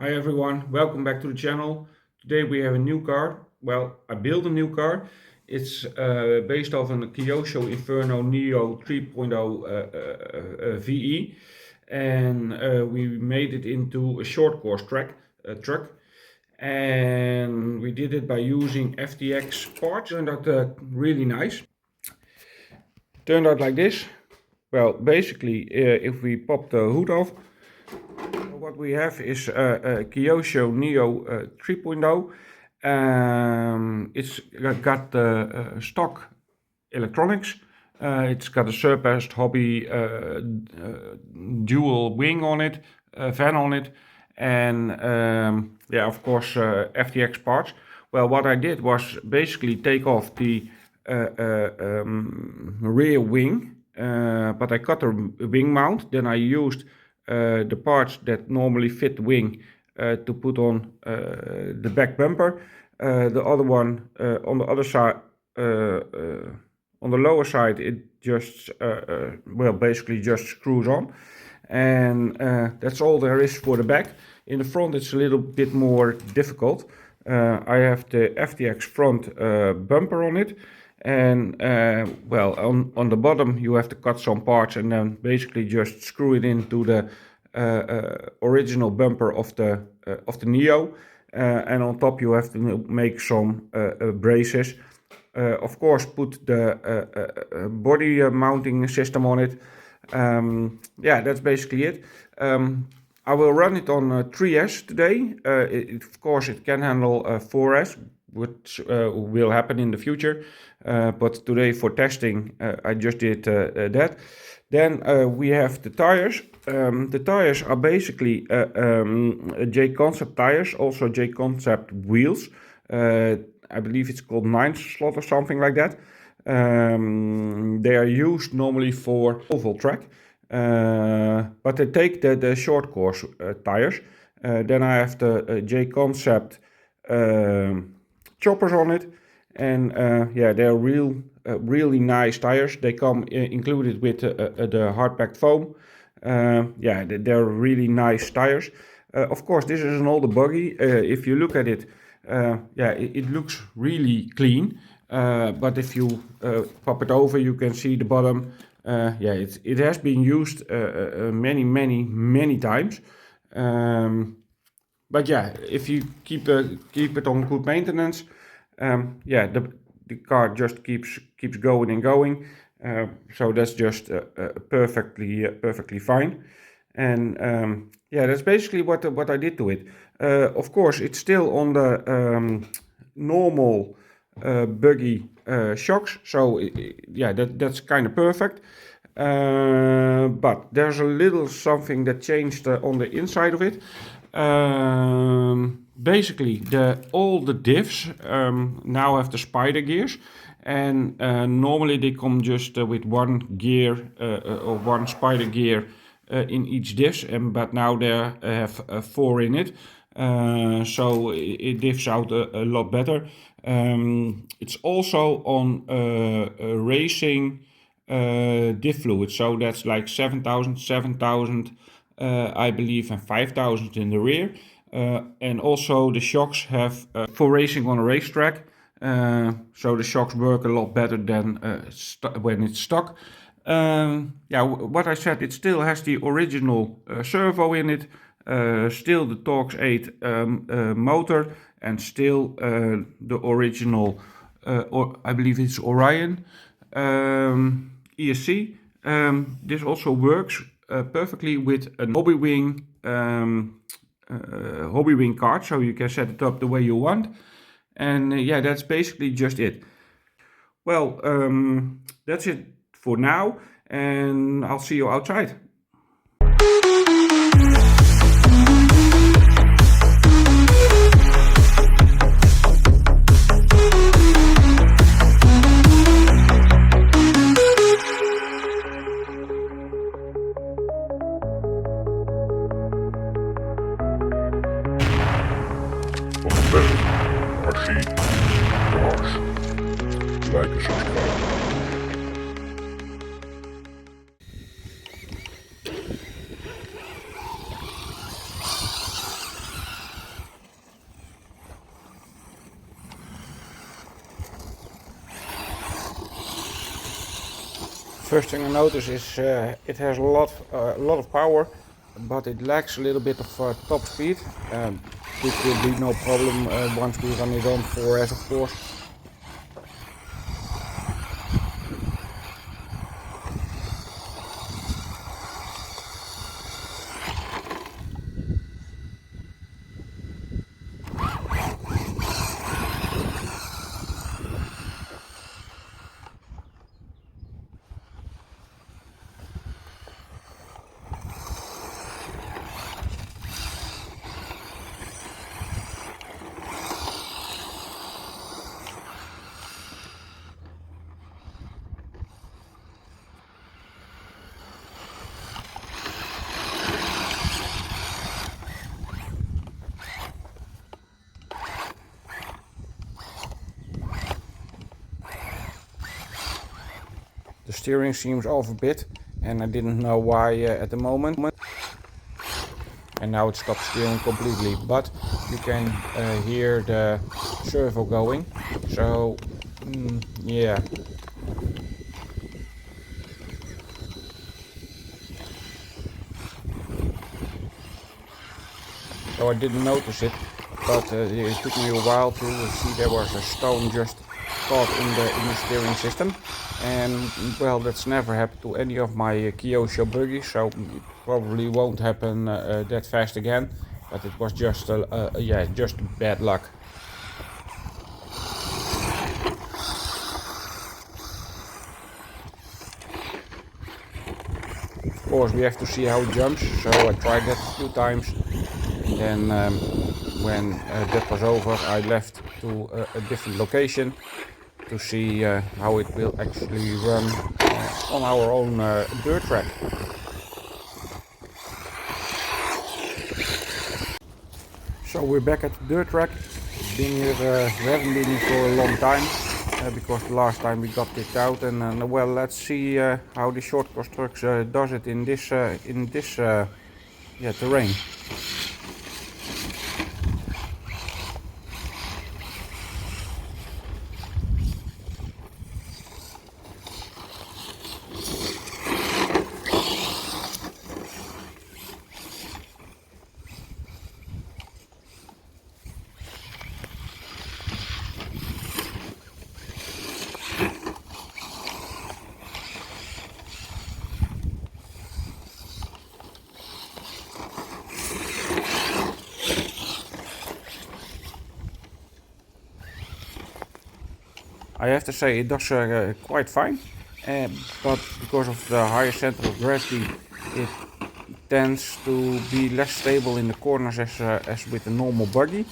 Hi everyone, welcome back to the channel. Today we have a new car. Well, I built a new car. It's based off a Kyosho Inferno Neo 3.0 VE, and we made it into a short course truck, and we did it by using FTX parts. Turned out really nice. Turned out like this. Well, basically, if we pop the hood off, what we have is a Kyosho Neo 3.0. It's got stock electronics. It's got a surpassed hobby dual wing on it, fan on it, and yeah, of course, FTX parts. Well, what I did was basically take off the rear wing, but I cut the wing mount. Then I used the parts that normally fit the wing to put on the back bumper. The other one on the other side, on the lower side, it just well, basically just screws on, and that's all there is for the back. In the front, it's a little bit more difficult. I have the FTX front bumper on it, and well, on the bottom you have to cut some parts and then basically just screw it into the original bumper of the Neo, and on top you have to make some braces. Of course, put the body mounting system on it. Yeah, that's basically it. I will run it on 3S today. Of course, it can handle 4S, which will happen in the future. But today for testing, I just did that. Then we have the tires. The tires are basically J-Concept tires, also J-Concept wheels. I believe it's called 9 slot or something like that. They are used normally for oval track. But they take the short course tires. Then I have the J-Concept choppers on it, and yeah, they're really nice tires. They come included with the hard packed foam. Yeah, they're really nice tires. Of course, this is an older Buggy. If you look at it, yeah, it looks really clean. But if you pop it over, you can see the bottom. Yeah, it has been used many times. But yeah, if you keep it on good maintenance, yeah, the car just keeps going and going. So that's just perfectly fine. And yeah, that's basically what I did to it. Of course, it's still on the normal Buggy shocks, so yeah, that's kind of perfect. But there's a little something that changed on the inside of it. Basically, all the diffs now have the spider gears, and normally they come just with one gear or one spider gear in each diff, but now they have 4 in it. So it diffs out a lot better. It's also on racing diff fluid, so that's like 7,000, I believe, and 5,000 in the rear. And also the shocks have for racing on a racetrack, so the shocks work a lot better than when it's stock. Yeah, what I said, it still has the original servo in it, still the Torx 8 motor, and still the original, or I believe it's Orion ESC. This also works perfectly with a hobby wing cart, so you can set it up the way you want. And yeah, that's basically just it. Well, that's it for now, and I'll see you outside. Machine cars, like a subscribe. First thing I notice is it has a lot of power, but it lacks a little bit of top speed. This will be no problem once we run it on 4S, of course. The steering seems off a bit, and I didn't know why at the moment. And now it stopped steering completely, but you can hear the servo going. So yeah. So I didn't notice it, but it took me a while to see there was a stone just caught in the steering system. And well, that's never happened to any of my Kyosho buggies, so it probably won't happen that fast again. But it was just yeah, just bad luck. Of course, we have to see how it jumps, so I tried that a few times. And then when that was over, I left to a different location to see how it will actually run on our own dirt track. So we're back at the dirt track. Been here, we haven't been here for a long time because the last time we got kicked out. And well, let's see how the Shortcoursetruck does it in this yeah, terrain. I have to say it does quite fine, but because of the higher center of gravity, it tends to be less stable in the corners as with a normal buggy.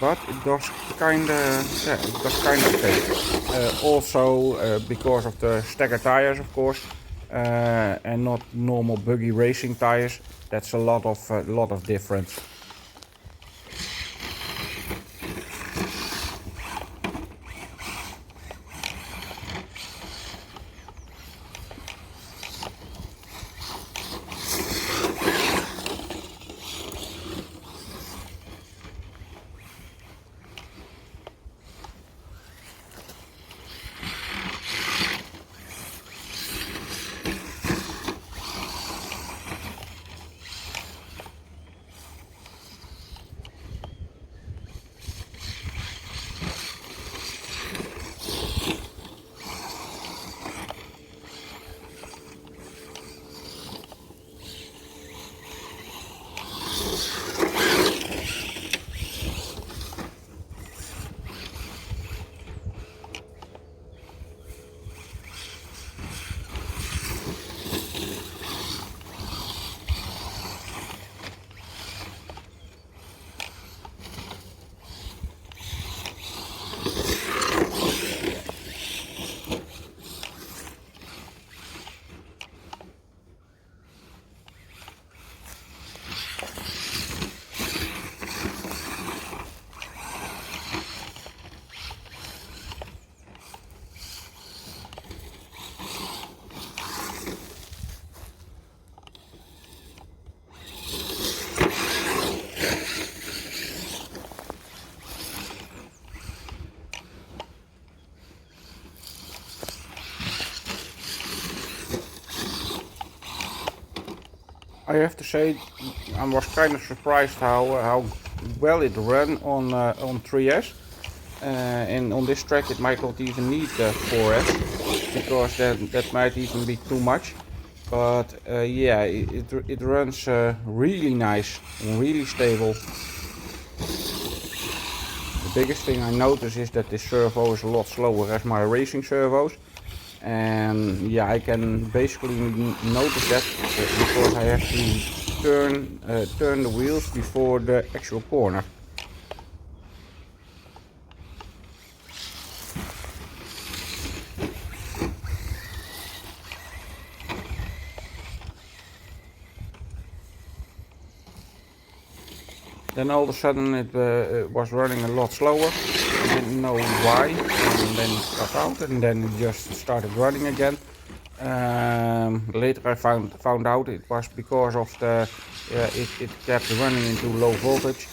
But it does kind of, yeah, it does kind of okay. Also because of the stagger tires, of course, and not normal buggy racing tires. That's a lot of difference. I have to say, I was kind of surprised how well it ran on 3S. And on this track it might not even need 4S, because that might even be too much. But yeah, it runs really nice and really stable. The biggest thing I notice is that this servo is a lot slower as my racing servos. And yeah, I can basically notice that because I have to turn the wheels before the actual corner. Then all of a sudden it was running a lot slower. I didn't know why, and then it cut out, and then it just started running again. Later I found out it was because of it kept running into low voltage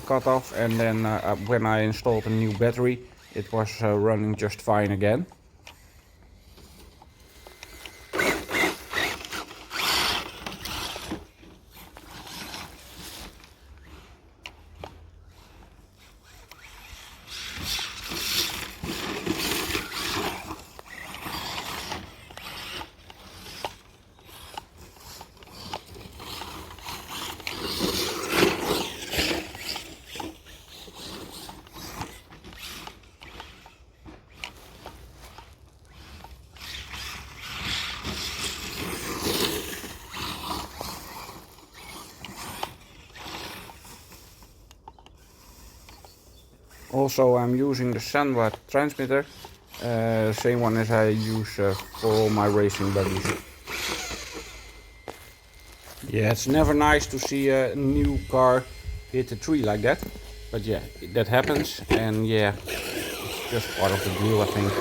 cutoff, and then when I installed a new battery, it was running just fine again. Also, I'm using the Sandwa transmitter, same one as I use for all my racing buggies. Yeah, it's never nice to see a new car hit a tree like that, but yeah, that happens, and yeah, it's just part of the deal, I think.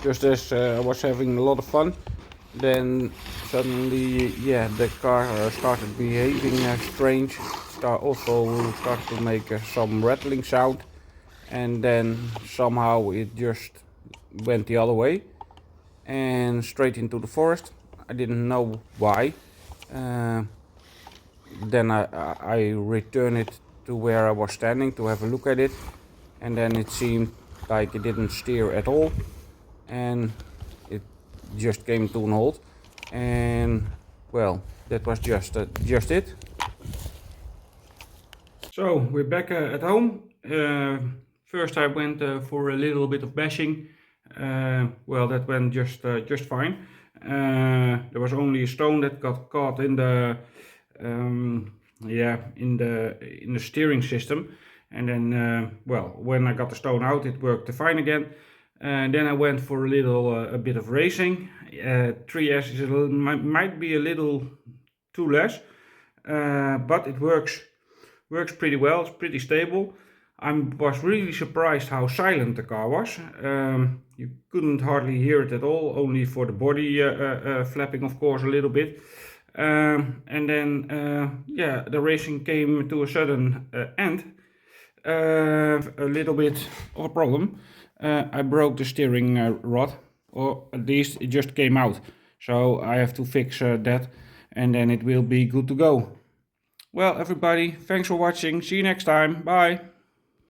Just as I was having a lot of fun, then suddenly, yeah, the car started behaving strange. Also started to make some rattling sound, and then somehow it just went the other way and straight into the forest. I didn't know why. Then I returned it to where I was standing to have a look at it, and then it seemed like it didn't steer at all, and it just came to an halt. And well, that was just it. So we're back at home. First I went for a little bit of bashing. Well, that went just fine. There was only a stone that got caught in the in the steering system. And then, well, when I got the stone out, it worked fine again. And then I went for a bit of racing. 3S is might be a little too less, but it works pretty well. It's pretty stable. I was really surprised how silent the car was. You couldn't hardly hear it at all, only for the body flapping, of course, a little bit. And then, yeah, the racing came to a sudden end. A little bit of a problem. I broke the steering rod, or at least it just came out. So I have to fix that, and then it will be good to go. Well, everybody, thanks for watching. See you next time. Bye.